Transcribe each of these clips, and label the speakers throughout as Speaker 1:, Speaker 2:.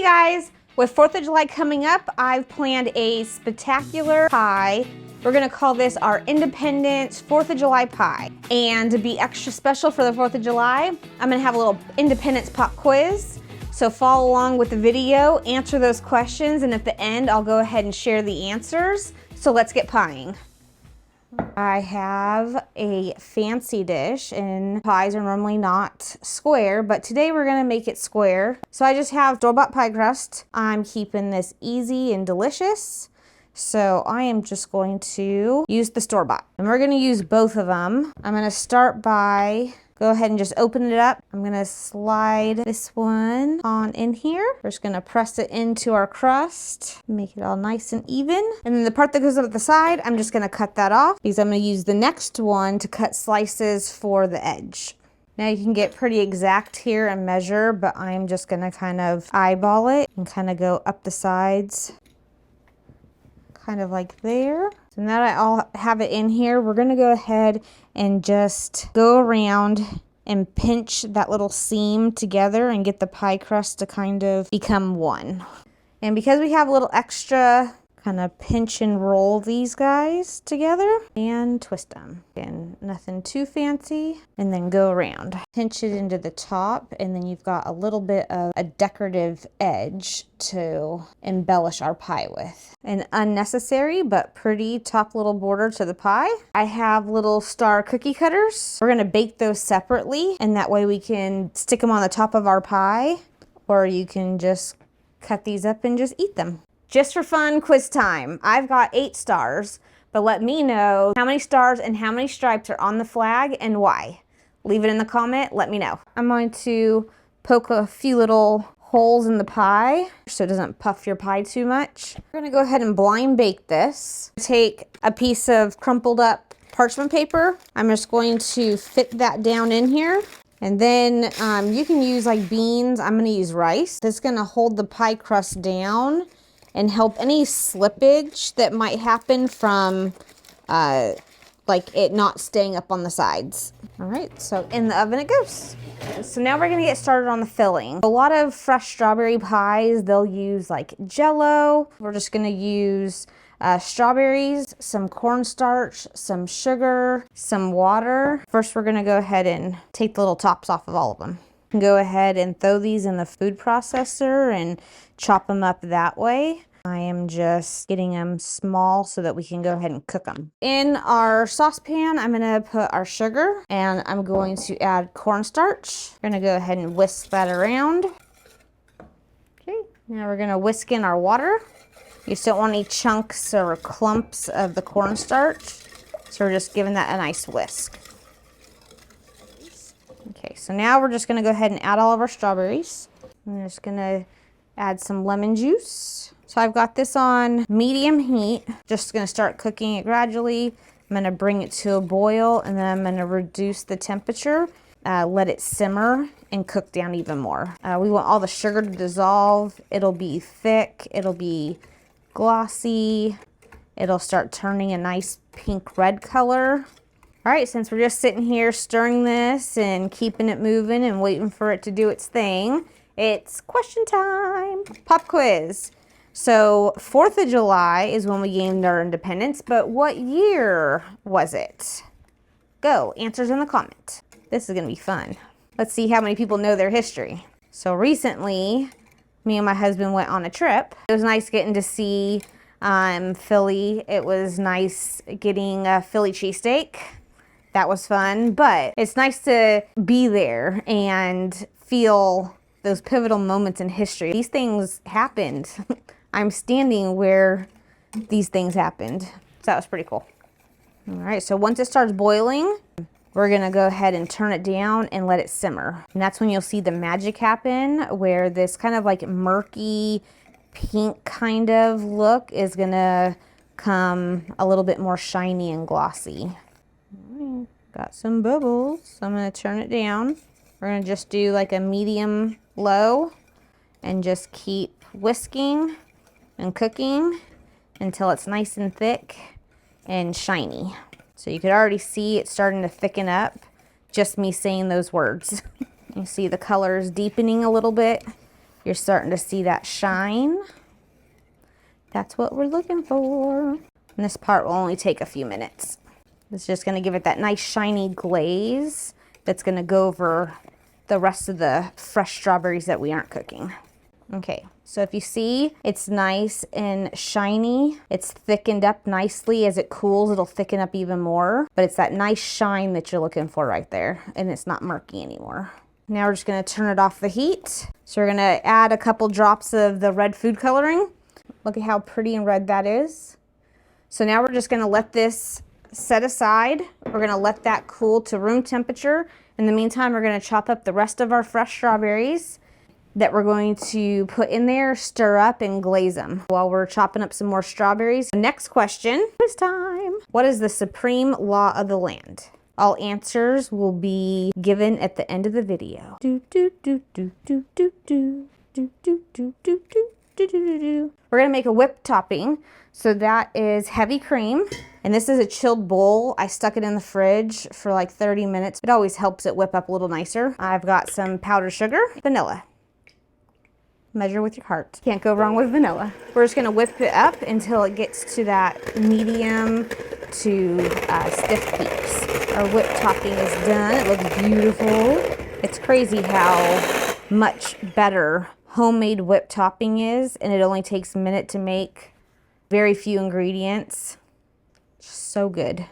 Speaker 1: guys, with 4th of July coming up, I've planned a spectacular pie. We're gonna call this our Independence 4th of July pie. And to be extra special for the 4th of July, I'm gonna have a little Independence pop quiz. So follow along with the video, answer those questions, and at the end, I'll go ahead and share the answers. So let's get pieing. I have a fancy dish, and pies are normally not square, but today we're gonna make it square. So I just have store-bought pie crust. I'm keeping this easy and delicious. So I am just going to use the store-bought, and we're gonna use both of them. I'm gonna start by go ahead and just open it up. I'm gonna slide this one on in here. We're just gonna press it into our crust, make it all nice and even. And then the part that goes up the side, I'm just gonna cut that off because I'm gonna use the next one to cut slices for the edge. Now you can get pretty exact here and measure, but I'm just gonna kind of eyeball it and kind of go up the sides, kind of like there. So now that I all have it in here, we're gonna go ahead and just go around and pinch that little seam together and get the pie crust to kind of become one. And because we have a little extra, kind of pinch and roll these guys together and twist them. Again, nothing too fancy. And then go around. Pinch it into the top, and then you've got a little bit of a decorative edge to embellish our pie with. An unnecessary but pretty top little border to the pie. I have little star cookie cutters. We're gonna bake those separately, and that way we can stick them on the top of our pie, or you can just cut these up and just eat them. Just for fun, quiz time. I've got 8 stars, but let me know how many stars and how many stripes are on the flag and why. Leave it in the comment, let me know. I'm going to poke a few little holes in the pie so it doesn't puff your pie too much. We're gonna go ahead and blind bake this. Take a piece of crumpled up parchment paper. I'm just going to fit that down in here. And then you can use like beans. I'm gonna use rice. That's gonna hold the pie crust down and help any slippage that might happen from like it not staying up on the sides. All right, so in the oven it goes. So now we're gonna get started on the filling. A lot of fresh strawberry pies, they'll use like Jell-O. We're just gonna use strawberries, some cornstarch, some sugar, some water. First, we're gonna go ahead and take the little tops off of all of them. Go ahead and throw these in the food processor and chop them up that way. I am just getting them small so that we can go ahead and cook them. In our saucepan, I'm gonna put our sugar, and I'm going to add cornstarch. We're gonna go ahead and whisk that around. Okay, now we're gonna whisk in our water. You just don't want any chunks or clumps of the cornstarch, so we're just giving that a nice whisk. Okay, so now we're just gonna go ahead and add all of our strawberries. I'm just gonna add some lemon juice. So I've got this on medium heat. Just gonna start cooking it gradually. I'm gonna bring it to a boil, and then I'm gonna reduce the temperature, let it simmer and cook down even more. We want all the sugar to dissolve. It'll be thick, it'll be glossy. It'll start turning a nice pink red color. All right, since we're just sitting here stirring this and keeping it moving and waiting for it to do its thing, it's question time. Pop quiz. So 4th of July is when we gained our independence, but what year was it? Go, answers in the comment. This is gonna be fun. Let's see how many people know their history. So recently, me and my husband went on a trip. It was nice getting to see Philly. It was nice getting a Philly cheesesteak. That was fun, but it's nice to be there and feel those pivotal moments in history. These things happened. I'm standing where these things happened. So that was pretty cool. All right, so once it starts boiling, we're gonna go ahead and turn it down and let it simmer. And that's when you'll see the magic happen, where this kind of like murky pink kind of look is gonna come a little bit more shiny and glossy. All right, got some bubbles, so I'm gonna turn it down. We're gonna just do like a medium low and just keep whisking and cooking until it's nice and thick and shiny. So you could already see it starting to thicken up, just me saying those words. You see the colors deepening a little bit. You're starting to see that shine. That's what we're looking for. And this part will only take a few minutes. It's just gonna give it that nice shiny glaze that's gonna go over the rest of the fresh strawberries that we aren't cooking. Okay, so if you see, it's nice and shiny. It's thickened up nicely. As it cools, it'll thicken up even more. But it's that nice shine that you're looking for right there, and it's not murky anymore. Now we're just gonna turn it off the heat. So we're gonna add a couple drops of the red food coloring. Look at how pretty and red that is. So now we're just gonna let this set aside. We're gonna let that cool to room temperature. In the meantime, we're gonna chop up the rest of our fresh strawberries that we're going to put in there, stir up, and glaze them while we're chopping up some more strawberries. Next question, this time. What is the supreme law of the land? All answers will be given at the end of the video. We're gonna make a whipped topping. So that is heavy cream. And this is a chilled bowl. I stuck it in the fridge for like 30 minutes. It always helps it whip up a little nicer. I've got some powdered sugar, vanilla. Measure with your heart. Can't go wrong with vanilla. We're just gonna whip it up until it gets to that medium to stiff peaks. Our whipped topping is done. It looks beautiful. It's crazy how much better homemade whipped topping is, and it only takes a minute to make. Very few ingredients. So good.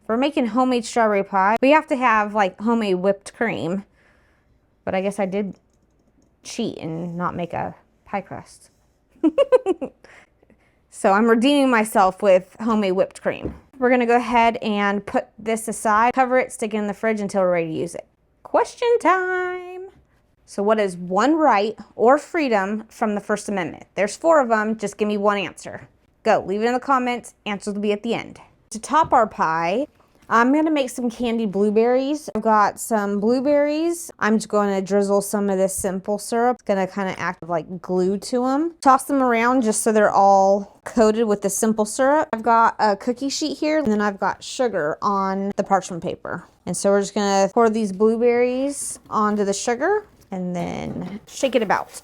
Speaker 1: For making homemade strawberry pie, we have to have like homemade whipped cream. But I guess I did cheat and not make a pie crust. So I'm redeeming myself with homemade whipped cream. We're gonna go ahead and put this aside, cover it, stick it in the fridge until we're ready to use it. Question time. So what is one right or freedom from the First Amendment? There's 4 of them, just give me one answer. Go, leave it in the comments, answers will be at the end. To top our pie, I'm gonna make some candied blueberries. I've got some blueberries. I'm just gonna drizzle some of this simple syrup. It's gonna kind of act like glue to them. Toss them around just so they're all coated with the simple syrup. I've got a cookie sheet here, and then I've got sugar on the parchment paper. And so we're just gonna pour these blueberries onto the sugar and then shake it about.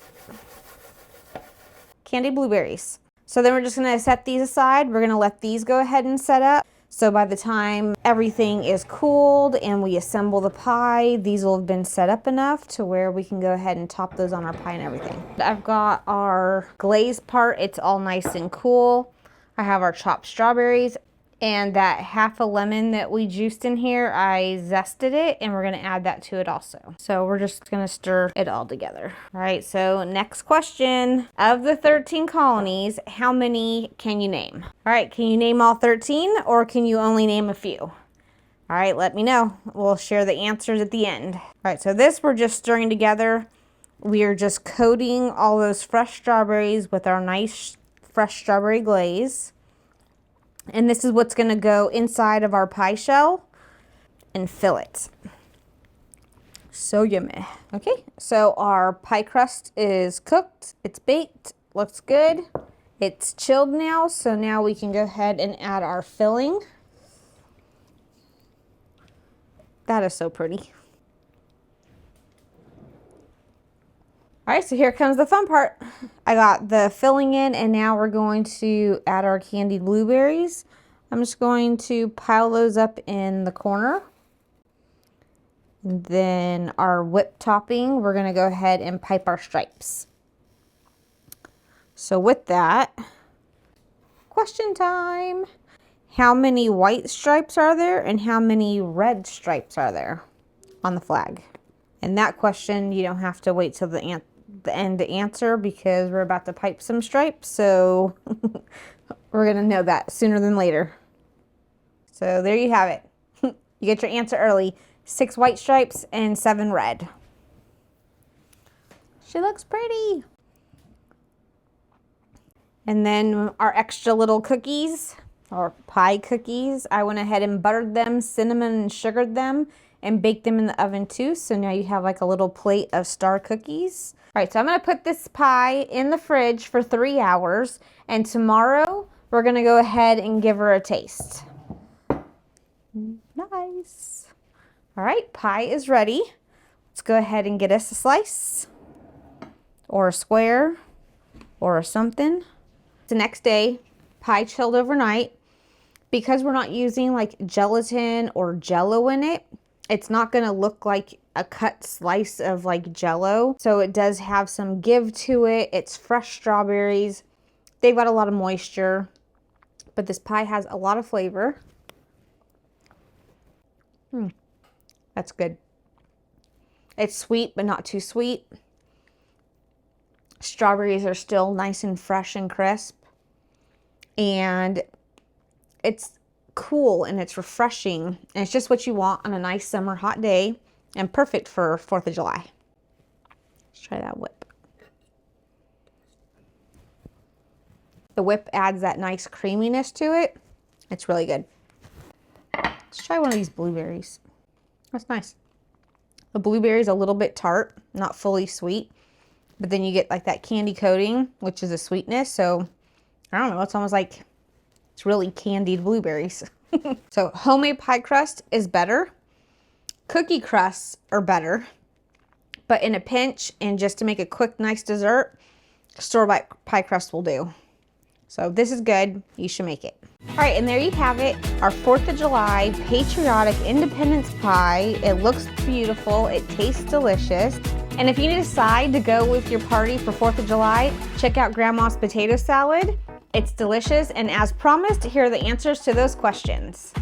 Speaker 1: Candied blueberries. So then we're just gonna set these aside. We're gonna let these go ahead and set up. So by the time everything is cooled and we assemble the pie, these will have been set up enough to where we can go ahead and top those on our pie and everything. I've got our glaze part. It's all nice and cool. I have our chopped strawberries. And that half a lemon that we juiced in here, I zested it, and we're gonna add that to it also. So we're just gonna stir it all together. All right, so next question. Of the 13 colonies, how many can you name? All right, can you name all 13, or can you only name a few? All right, let me know. We'll share the answers at the end. All right, so this we're just stirring together. We are just coating all those fresh strawberries with our nice fresh strawberry glaze. And this is what's gonna go inside of our pie shell and fill it. So yummy. Okay, so our pie crust is cooked, it's baked, looks good. It's chilled now, so now we can go ahead and add our filling. That is so pretty. All right, so here comes the fun part. I got the filling in, and now we're going to add our candied blueberries. I'm just going to pile those up in the corner. And then our whipped topping, we're gonna go ahead and pipe our stripes. So with that, question time. How many white stripes are there and how many red stripes are there on the flag? And that question, you don't have to wait till the end to answer because we're about to pipe some stripes, so we're gonna know that sooner than later. So there you have it. You get your answer early. 6 white stripes and 7 red. She looks pretty. And then our extra little cookies, or pie cookies, I went ahead and buttered them, cinnamon and sugared them, and baked them in the oven too. So now you have like a little plate of star cookies. All right, so I'm gonna put this pie in the fridge for 3 hours, and tomorrow we're gonna go ahead and give her a taste. Nice. All right, pie is ready. Let's go ahead and get us a slice. or a square or something. The next day, pie chilled overnight. Because we're not using like gelatin or Jell-O in it, it's not gonna look like a cut slice of like Jell-O. So it does have some give to it. It's fresh strawberries. They've got a lot of moisture, but this pie has a lot of flavor. That's good. It's sweet, but not too sweet. Strawberries are still nice and fresh and crisp. And it's cool and it's refreshing. And it's just what you want on a nice summer hot day and perfect for 4th of July. Let's try that whip. The whip adds that nice creaminess to it. It's really good. Let's try one of these blueberries. That's nice. The blueberry is a little bit tart, not fully sweet, but then you get like that candy coating, which is a sweetness. So I don't know, it's almost like it's really candied blueberries. So homemade pie crust is better. Cookie crusts are better, but in a pinch and just to make a quick, nice dessert, store-bought pie crust will do. So this is good. You should make it. All right, and there you have it. Our 4th of July patriotic independence pie. It looks beautiful. It tastes delicious. And if you decide to go with your party for 4th of July, check out Grandma's potato salad. It's delicious, and as promised, here are the answers to those questions.